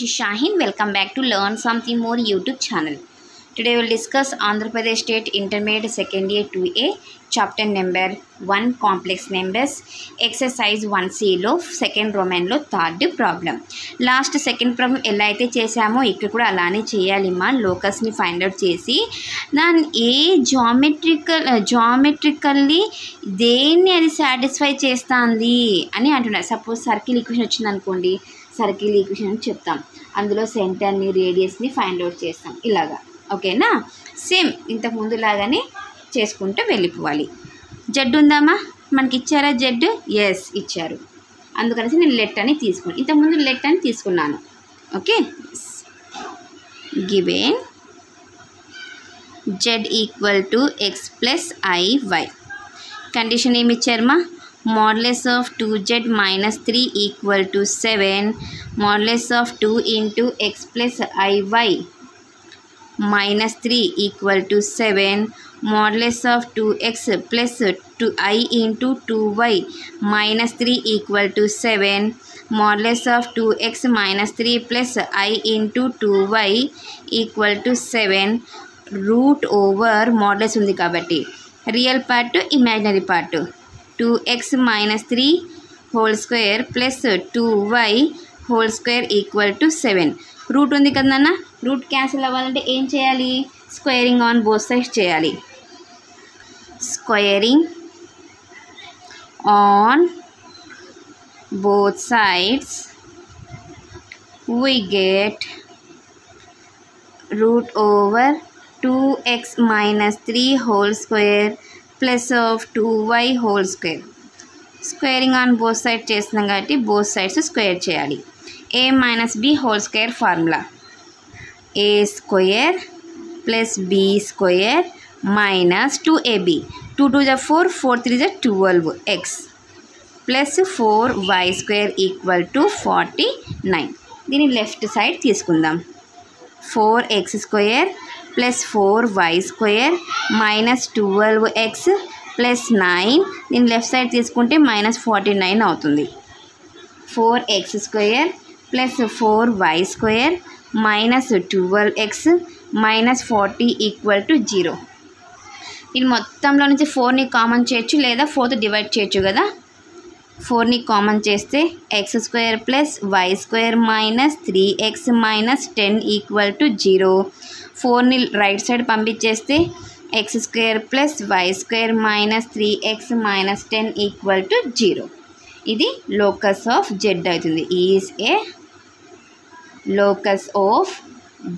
is Shaheen. Welcome back to Learn Something More YouTube channel. Today we will discuss Andhra Pradesh State Intermediate Second Year 2A Chapter number 1 Complex Numbers Exercise 1C లో second Roman లో third problem. Last second problem ఎలా అయితే చేసామో ఇక్కడ కూడా అలానే చేయాలిమ్మా. లోకస్ని find out చేసి దాన్ని ఏ జామెట్రికల్లీ దేన్ని అది సాటిస్ఫై చేస్తుంది అని అంటున్నారు. సపోజ్ సర్కిల్ ఈక్వేషన్ వచ్చింది అనుకోండి, సర్కిల్ ఈక్వేషన్ అని చెప్తాం, అందులో సెంటర్ని రేడియస్ని ఫైండ్ అవుట్ చేస్తాం ఇలాగా. ఓకేనా, సేమ్ ఇంతకుముందు లాగానే చేసుకుంటూ వెళ్ళిపోవాలి. జెడ్ ఉందామా, మనకి ఇచ్చారా జెడ్? ఎస్ ఇచ్చారు, అందుకనేసి నేను లెట్ అని తీసుకున్నాను. ఇంతకుముందు లెట్ అని తీసుకున్నాను. Okay, given Z equal to X plus i y. Condition ఏమి ఇచ్చారమ్మా? Modulus of 2z minus 3 equal to 7. Modulus of 2 into X plus i y minus 3 equal to 7. Modulus of 2x plus 2i into 2y minus 3 equal to 7. Modulus of 2x minus 3 plus I into 2y equal to 7. Root over modulus ఉంది కాబట్టి real part imaginary part 2x minus 3 whole square plus 2y whole square equal to 7. Route ఉంది కదా నాన్న, root cancel అవ్వాలంటే ఏం చేయాలి? Squaring on both sides చేయాలి. Squaring on both sides we get root over 2x minus 3 whole square plus of 2y whole square. Squaring on both side చేస్తున్నాం కాబట్టి both sides square చేయాలి. a minus b whole square formula, a square plus b square minus 2ab. 2 to the 4, 4 3 the 12x plus 4y square equal to 49. దీని left side తీసుకుందాం. 4x square plus 4y square minus 12x plus 9. దీని left side తీసుకుంటే minus 49 అవుతుంది. 4x square plus 4y square minus 12x minus 40 equal to 0. దీని మొత్తంలో నుంచి 4ని common చేయొచ్చు లేదా 4తో డివైడ్ చేయొచ్చు కదా. 4ని కామన్ చేస్తే x square plus y square minus 3x minus 10 equal to 0. 4ని రైట్ సైడ్ పంపించేస్తే x square plus y square minus 3x minus 10 equal to 0. ఇది లోకస్ ఆఫ్ జెడ్ అవుతుంది. Is a locus of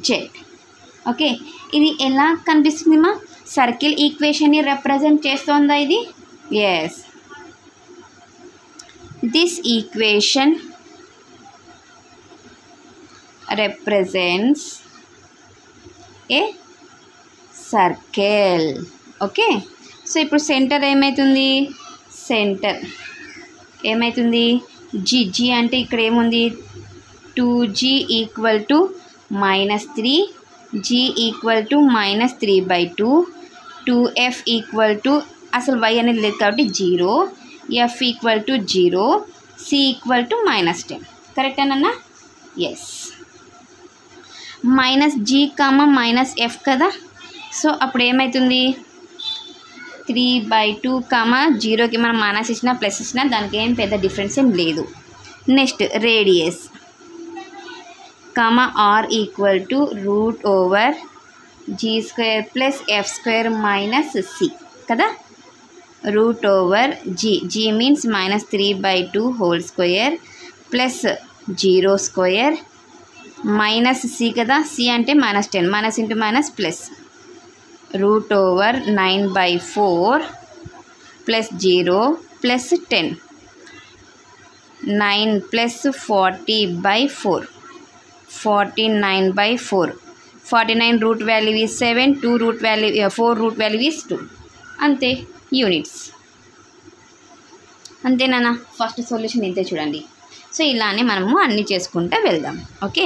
Z. Okay, ఇది ఎలా కనిపిస్తుంది మా? Circle ఈక్వేషన్ని represent చేస్తోందా ఇది? Yes, this equation represents a circle. Okay, so ఇప్పుడు సెంటర్ ఏమవుతుంది? సెంటర్ ఏమవుతుంది? జీ అంటే ఇక్కడ ఏముంది? 2g equal to -3, g equal to -3/2, 2f equal to అసలు y అనేది లేదు కాబట్టి 0, f equal to 0, c equal to -10. కరెక్టేనన్నా? ఎస్, -g, -f కదా. సో అప్పుడు ఏమవుతుంది? 3/2, 0కి మనం మైనస్ ఇచ్చినా ప్లస్ ఇచ్చినా దానికి ఏం పెద్ద డిఫరెన్స్ ఏం లేదు. Next radius, R equal to root over G square plus F square minus C కదా. Root over G means -3/2 whole square plus 0 square minus C కదా. సి అంటే -10, minus into minus plus root over 9/4 plus 0 plus 10, 9 plus 40/4, 49/4. 49 root value is 7, 2 root value 4 root value is 2. అంతే, units. అంతేనా? First solution ఇంతే చూడండి. So ఇలానే మనము అన్నీ చేసుకుంటూ వెళ్దాం. ఓకే,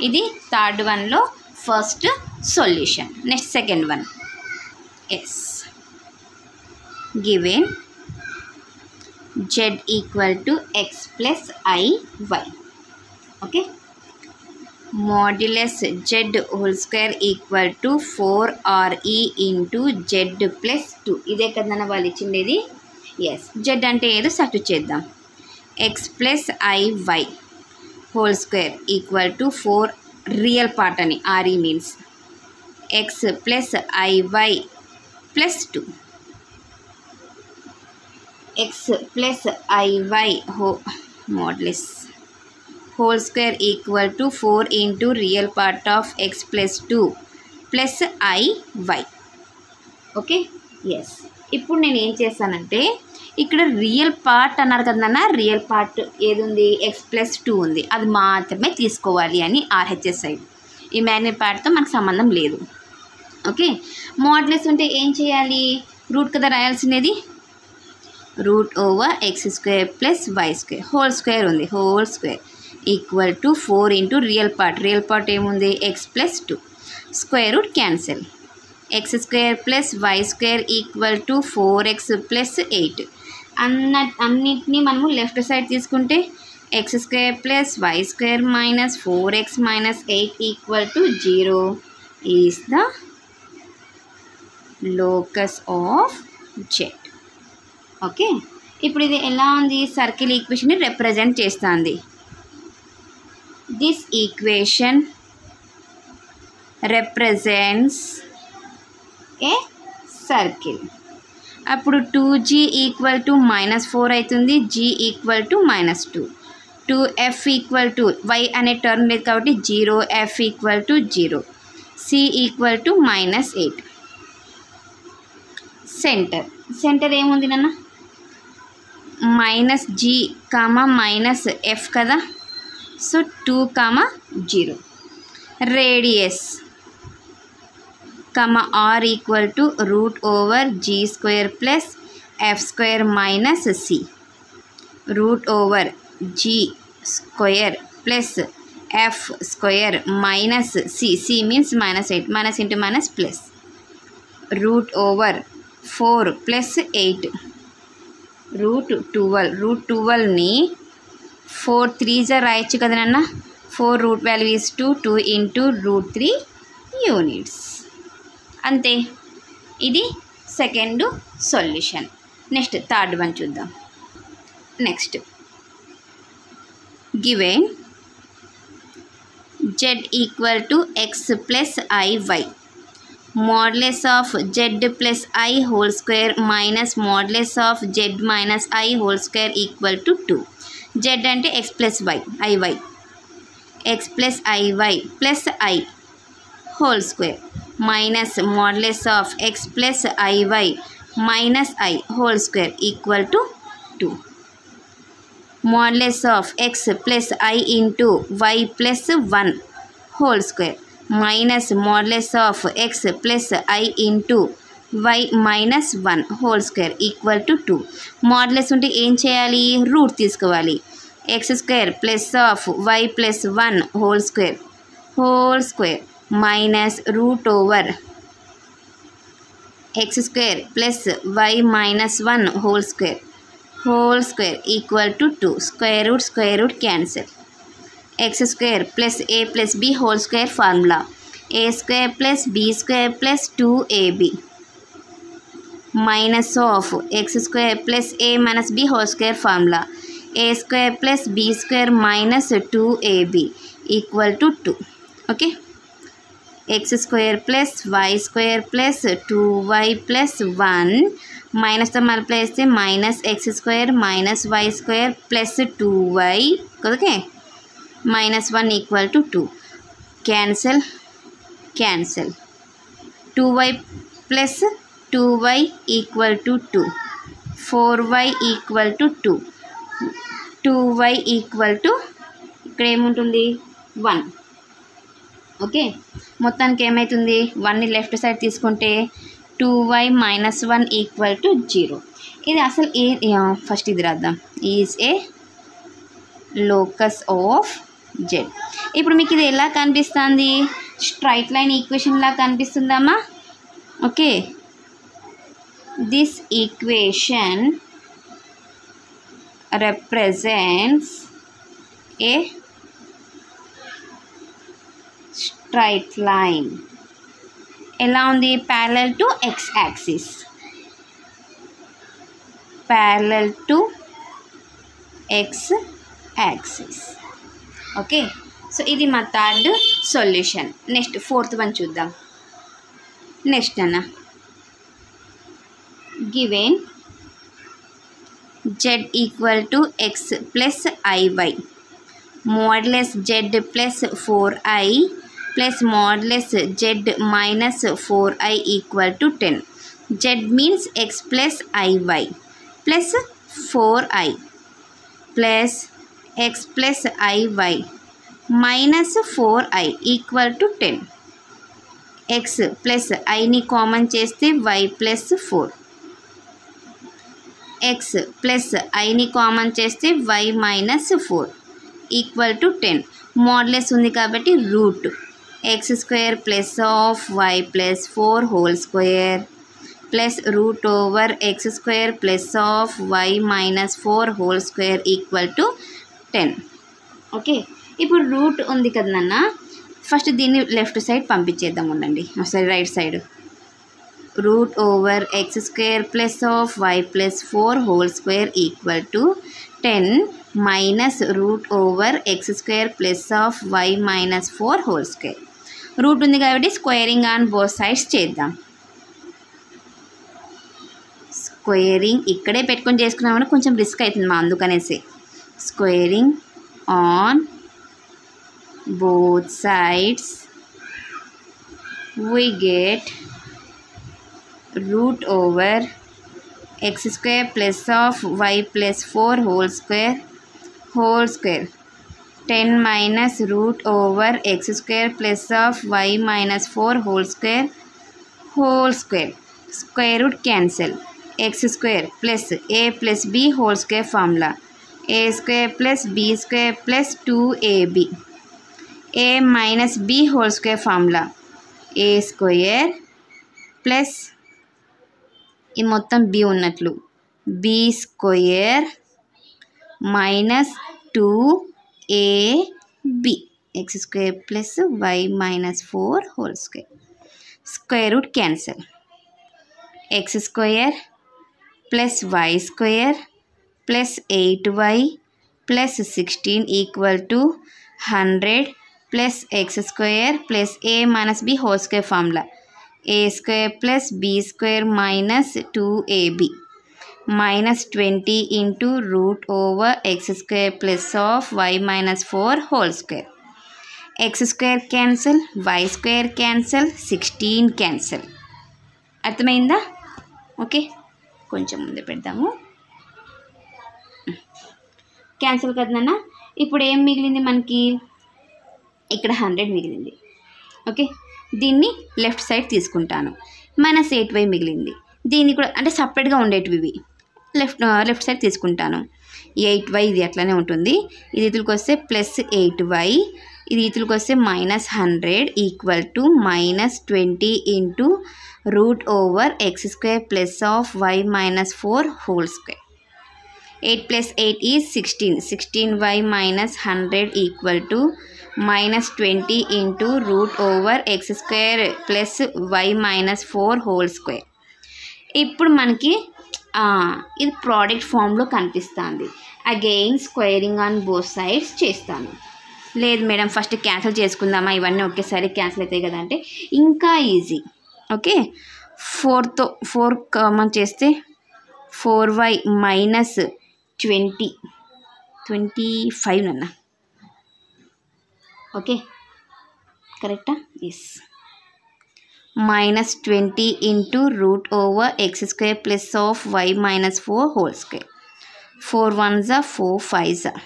ఇది థర్డ్ వన్లో first solution. Next second one. Yes, given z equal to x plus i y. Okay, modulus z whole square equal to 4re into z plus 2. ఇదే కదన్న వాళ్ళు ఇచ్చిండేది. ఎస్, z అంటే ఏదో సబ్స్టిట్యూట్ చేద్దాం. x plus iy whole square equal to 4 real part అని re means x plus iy plus 2. x plus iy modulus whole square equal to 4 into real part of x plus 2 plus iy. Okay, yes. ఇప్పుడు నేను ఏం చేస్తానంటే ఇక్కడ real part అన్నారు కదన్నా, real part ఏది ఉంది, x ప్లస్ 2 ఉంది, అది మాత్రమే తీసుకోవాలి అని RHS సైడ్. ఇమాజినరీ పార్ట్తో మనకు సంబంధం లేదు. ఓకే, మాడ్యులస్ ఉంటే ఏం చేయాలి, రూట్ కదా రాయాల్సినది. Root over x square plus y square whole square ఉంది, whole square equal to 4 into real part ఏముంది, x plus 2. Square root cancel. x square plus y square equal to 4x plus 8. అన్నిటినీ మనము left side తీసుకుంటే x square plus y square minus 4x minus 8 equal to 0 is the locus of z. Okay, ఇప్పుడు ఇది ఎలా ఉంది, circle ఈక్వేషన్ని represent చేస్తుంది. This equation represents a circle. అప్పుడు 2g ఈక్వల్ టు -4 అవుతుంది, g equal to -2. 2f equal to y అనే term లేదు కాబట్టి 0, f equal to 0, c equal to -8. Centre ఏముంది నాన్న, -g -f కదా, so 2, 0. Radius r equal to root over g square plus f square minus c. Root over g square plus f square minus c means -8, minus into minus plus. Root over 4 plus 8 root 12ని 4 3s రాయొచ్చు కదా నాన్న. 4 root value is 2 into root 3 units. అంతే, ఇది second solution. Next third one చూద్దాం. Next given z equal to x plus iy modulus of z plus i whole square minus modulus of z minus i whole square equal to 2. z అంటే x plus y, iy, x plus iy plus i whole square minus modulus of x plus iy minus i whole square equal to 2. Modulus of x plus i into y plus 1 whole square minus modulus of x plus i into y minus 1 whole square equal to 2. Modulus ఉంటే ఏం చేయాలి, route తీసుకోవాలి. x square plus of y plus 1 whole square minus root over x square plus y minus 1 whole square equal to 2. Square root cancel. x square plus a plus b whole square formula a square plus b square plus 2ab minus of x square plus a minus b whole square formula a square plus b square minus 2ab equal to 2. Okay, x square plus y square plus 2y plus 1 మైనస్తో multiply చేస్తే minus x square minus y square plus 2y. Okay, minus 1 equal to 2. Cancel 2y plus 2y equal to 2. 4y equal to 2. 2y equal to ఇక్కడ ఏముంటుంది 1. Okay, మొత్తానికి ఏమవుతుంది, 1ని left side తీసుకుంటే 2y minus 1 equal to 0. ఇది అసలు first ఇది రాద్దాం. Is a locus of z. ఇప్పుడు మీకు ఇది ఎలా కనిపిస్తుంది, స్ట్రైట్ లైన్ ఈక్వేషన్ లా కనిపిస్తుందమ్మా. Okay, this equation represents a straight line. ఎలా ఉంది? Parallel to x axis, parallel to x axis. Okay, so ఇది మా third solution. Next fourth one చూద్దాం. నెక్స్ట్ అన్న, given z equal to X plus i y modulus z plus 4i plus modulus z minus 4i equal to 10. z means x plus i y plus 4i plus x plus i y minus 4i equal to 10. x plus ఐని common చేస్తే y plus 4, x plus ఐని common చేస్తే y minus 4 equal to 10. Modulus ఉంది కాబట్టి root x square plus of y plus 4 whole square plus root over x square plus of y minus 4 whole square equal to 10. Okay, ఇప్పుడు root ఉంది కదా నాన్న, first దీన్ని left side పంపించేద్దాం. ఉండండి, ఒకసారి right side. Root over x square plus of y plus 4 whole square equal to 10 minus root over x square plus of y minus 4 whole square. Root ఉంది కాబట్టి స్క్వేరింగ్ ఆన్ బోత్ సైడ్స్ చేద్దాం. Squaring ఇక్కడే పెట్టుకొని చేసుకున్నామంటే కొంచెం risk అవుతుంది మా, అందుకనేసి squaring on both sides we get root over x square plus of y plus 4 whole square 10 minus root over x square plus of y minus 4 whole square square root cancel. x square plus a plus b whole square formula, a square plus b square plus 2ab, a minus b whole square formula, a square plus ఇది మొత్తం b ఉన్నట్లు b square minus 2ab x square plus y minus 4 whole square. Square root cancel. x square plus y square plus 8y plus 16 equal to 100 plus x square plus a minus b whole square formula, a square plus b square minus 2ab minus 20 into root over x square plus of y minus 4 whole square. x square cancel, y square cancel, 16 cancel. అర్థమైందా? Okay, కొంచెం ముందు పెడదాము. Cancel కదన్నా. ఇప్పుడు ఏం మిగిలింది మనకి? ఇక్కడ 100 మిగిలింది. ఓకే, దీన్ని లెఫ్ట్ సైడ్ తీసుకుంటాను. మైనస్ 8y మిగిలింది. దీన్ని కూడా అంటే సపరేట్గా ఉండేటివి లెఫ్ట్ సైడ్ తీసుకుంటాను. 8y ఇది అట్లనే ఉంటుంది. ఇది ఇతులకు వస్తే ప్లస్ 8y, ఇది ఇతులకు వస్తే minus 100 equal to minus 20 into root over x square plus of y minus 4 whole square. 8 plus 8 is 16. 16y minus 100 equal to minus 20 into root over x square plus y minus 4 whole square. ఇప్పుడు మనకి ఇది product ఫామ్లో కనిపిస్తుంది. Again squaring on both sides చేస్తాను. లేదు madam first cancel చేసుకుందామా, ఇవన్నీ ఒకేసారి క్యాన్సిల్ అవుతాయి కదా అంటే ఇంకా ఈజీ. ఓకే, 4 కామన్ చేస్తే 4y మైనస్ 25 నన్న. ఓకే కరెక్టా? Yes. minus 20 into root over x square plus of y minus 4 whole square. 4 1s are 4 5s are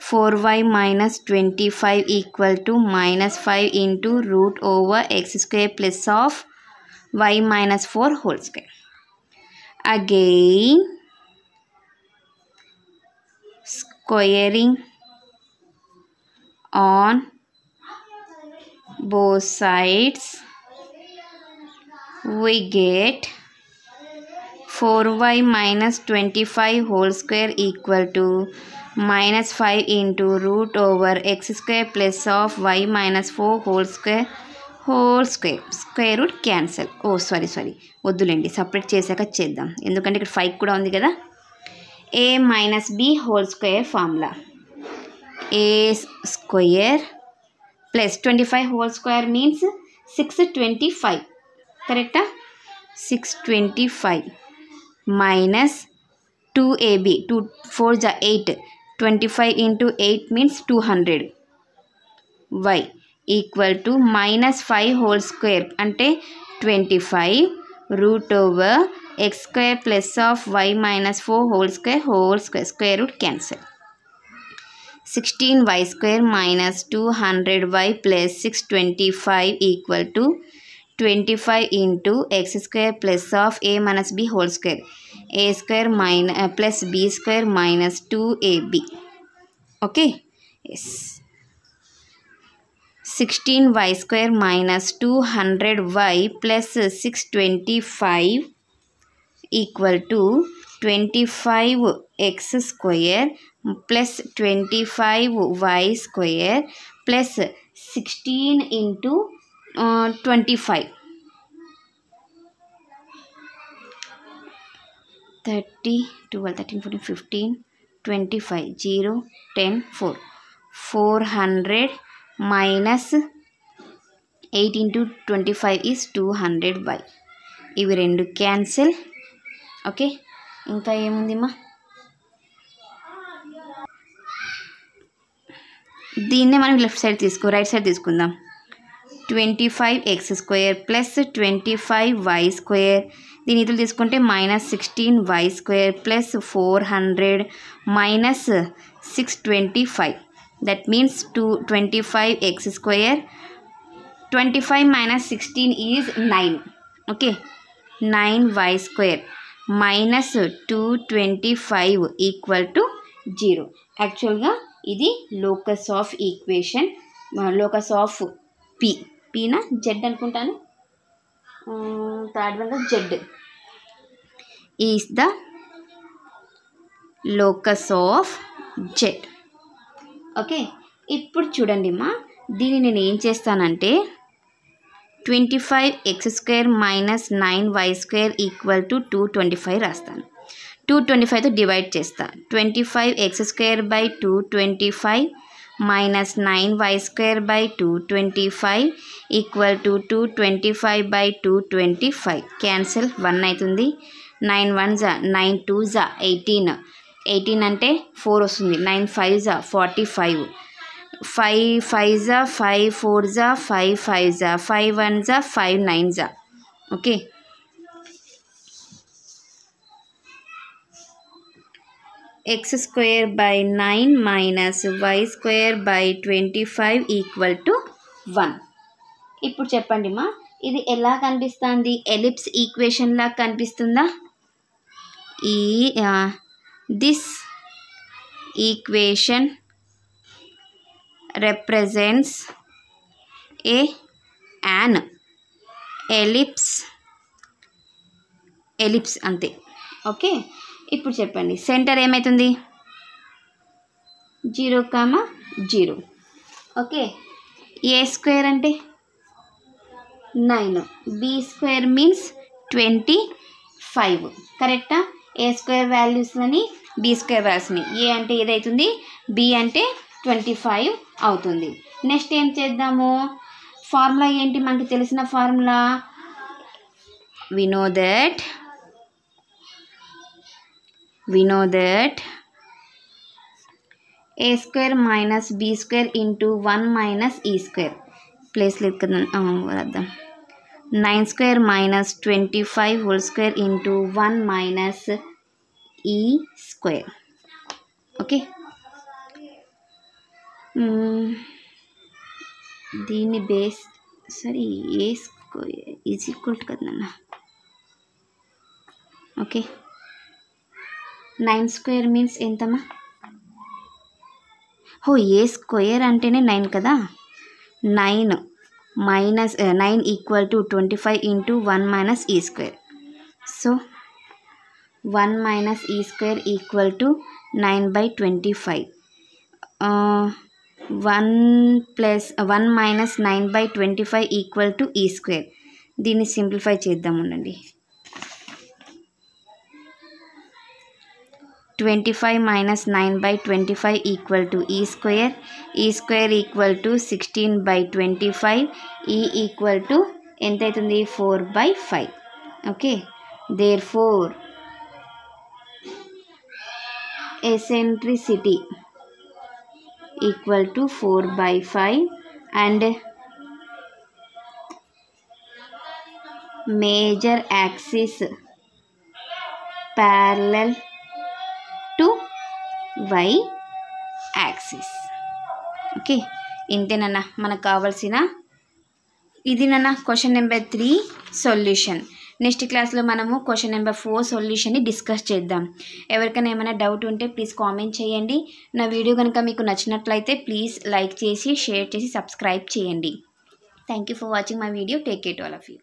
4y minus 25 equal to minus 5 into root over x square plus of y minus 4 whole square. Again squaring on both sides we get 4y minus 25 whole square equal to -5 into root over x square plus of y minus 4 whole square square root cancel. Sorry వద్దులేండి, separate చేశాక చేద్దాం, ఎందుకంటే ఇక్కడ 5 కూడా ఉంది కదా. a minus b whole square formula a square plus 25 whole square means 625, కరెక్టా? 625 minus 2ab, 2 4 is 8, 25 into 8 means 200, y equal to -5 whole square అంటే 25 root over x square plus of y minus 4 whole square square root cancel. 16y square minus 200y plus 625 equal to 25 into x square plus of a minus b whole square, a square minus plus b square minus 2ab. Okay, yes. 16y square minus 200y plus 625 equal to 25x square plus 25y square plus 16 into 25, 30, 12, 13, 14, 15, 25, 0, 10, 4, 400 minus 8 into 25 is 200y. ఇవి రెండు cancel. Okay, ఇంకా ఏముందిమ్మా? దీన్నే మనం left side right side తీసుకుందాం. 25x square plus 25y square, దీని ఇతలు తీసుకుంటే -16y square plus 400 minus 625, that means 25x square, 25 minus 16 is 9. Okay, 9y square minus 225 equal to 0. యాక్చువల్గా ఇది locus of equation, locus of పీనా z అనుకుంటాను, third one z is the locus of Z. Okay, ఇప్పుడు చూడండి అమ్మా, దీన్ని నేను ఏం చేస్తానంటే 25x square minus 9y square equal to 225 రాస్తాను. 225తో డివైడ్ చేస్తా. 25x square by 225 minus 9y square by 225 equal to 225 by 225. Cancel, 1 అవుతుంది. 9 1s 9 2s 18, 18 అంటే 4 వస్తుంది. 9 5s 45, 5 5s 5 4s 5 5s 5 1s 5 9s. Okay, x square by 9 minus y square by 25 equal to 1. ఇప్పుడు చెప్పండి మా, ఇది ఎలా కనిపిస్తుంది? ఎలిప్స్ ఈక్వేషన్ లా కనిపిస్తుందా? This equation represents an ellipse అంతే. ఓకే, ఇప్పుడు చెప్పండి సెంటర్ ఏమవుతుంది? 0, 0. ఓకే, ఏ స్క్వేర్ అంటే 9, బి స్క్వేర్ మీన్స్ 25, కరెక్టా? ఏ స్క్వేర్ వాల్యూస్ని బి స్క్వేర్ వాల్యూస్ని, ఏ అంటే ఏదవుతుంది, బి అంటే 25 అవుతుంది. నెక్స్ట్ ఏం చేద్దాము? ఫార్ములా ఏంటి మనకి తెలిసిన formula? we know that a square minus b square into 1 minus e square, place లేదు రాద్దాం. 9 square minus 25 whole square into 1 minus e square. Okay, దీన్ని బేస్ సరే ఏ స్క్వేర్ ఈజ్ ఈక్వల్ టు కదా నాన్న. ఓకే, 9 స్క్వేర్ మీన్స్ ఎంతమ్మా? ఏ square అంటేనే 9 కదా. 9 minus 9 equal to 25 into 1 minus e square. So 1 minus e square equal to 9/25. 1 minus 9/25 equal to e square. దీన్ని simplify చేద్దాం ఉండండి. 25 minus 9/25 equal to e square. E square equal to 16/25. E equal to ఎంత అవుతుంది? 4/5. Okay, therefore eccentricity equal to 4/5 and major axis parallel to y axis. Okay, ఇంతేనన్నా మనకు కావాల్సిన ఇది నన్న క్వశ్చన్ నెంబర్ 3 సొల్యూషన్. నెక్స్ట్ క్లాస్లో మనము క్వశ్చన్ నెంబర్ 4 సొల్యూషన్ని డిస్కస్ చేద్దాం. ఎవరికైనా ఏమైనా డౌట్ ఉంటే ప్లీజ్ కామెంట్ చేయండి. నా వీడియో కనుక మీకు నచ్చినట్లయితే ప్లీజ్ లైక్ చేసి, షేర్ చేసి, సబ్స్క్రైబ్ చేయండి. Thank you for watching my video. Take care to all of you.